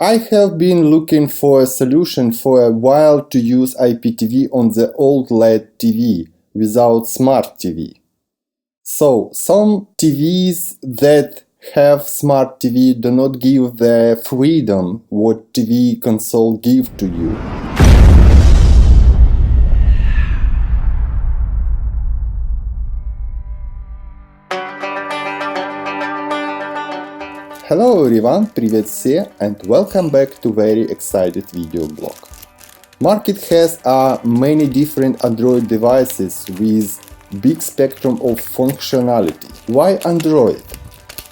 I have been looking for a solution for a while to use IPTV on the old LED TV without smart TV. So, some TVs that have smart TV do not give the freedom what TV console give to you. Hello everyone, привет все, and welcome back to very excited video blog. Market has many different Android devices with big spectrum of functionality. Why Android?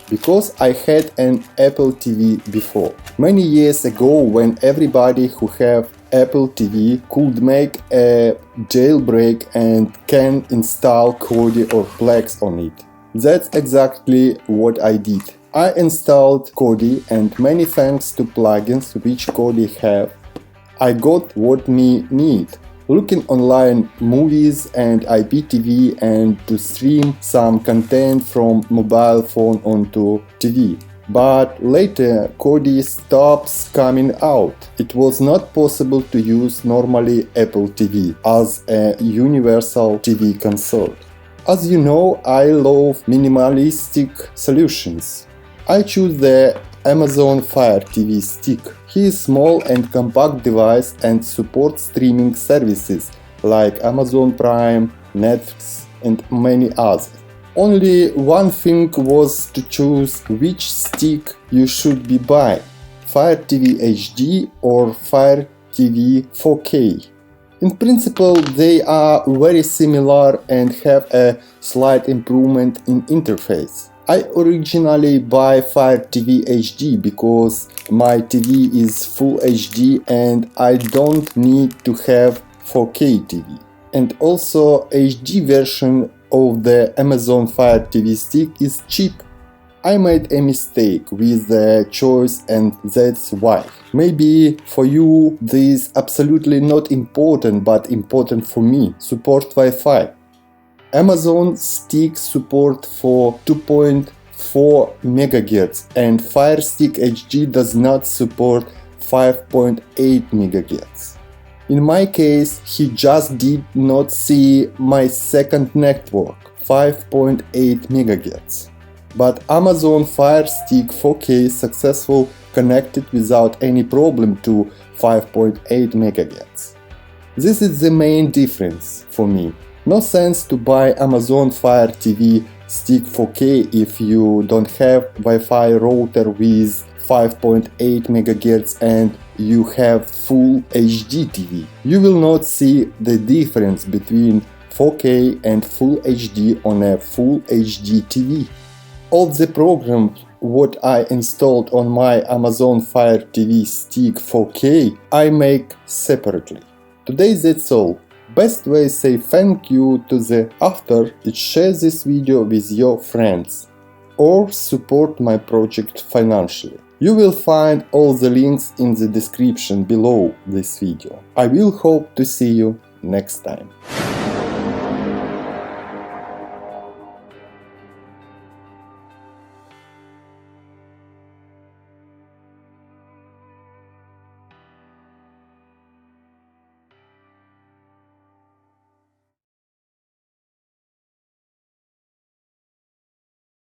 Because I had an Apple TV before. Many years ago, when everybody who have Apple TV could make a jailbreak and can install Kodi or Plex on it. That's exactly what I did. I installed Kodi, and many thanks to plugins which Kodi have, I got what me need. Looking online movies and IPTV and to stream some content from mobile phone onto TV. But later Kodi stops coming out. It was not possible to use normally Apple TV as a universal TV console. As you know, I love minimalistic solutions. I choose the Amazon Fire TV Stick. He is small and compact device and supports streaming services like Amazon Prime, Netflix and many others. Only one thing was to choose which stick you should be buying, Fire TV HD or Fire TV 4K. In principle, they are very similar and have a slight improvement in interface. I originally buy Fire TV HD because my TV is Full HD and I don't need to have 4K TV. And also HD version of the Amazon Fire TV Stick is cheap. I made a mistake with the choice and that's why. Maybe for you this is absolutely not important, but important for me. Support Wi-Fi. Amazon Stick support for 2.4 MHz and Fire Stick HD does not support 5.8 MHz. In my case, he just did not see my second network, 5.8 MHz. But Amazon Fire Stick 4K successful connected without any problem to 5.8 MHz. This is the main difference for me. No sense to buy Amazon Fire TV Stick 4K if you don't have Wi-Fi router with 5.8 MHz and you have Full HD TV. You will not see the difference between 4K and Full HD on a Full HD TV. All the programs what I installed on my Amazon Fire TV Stick 4K I make separately. Today that's all. Best way say thank you to the author is share this video with your friends or support my project financially. You will find all the links in the description below this video. I will hope to see you next time.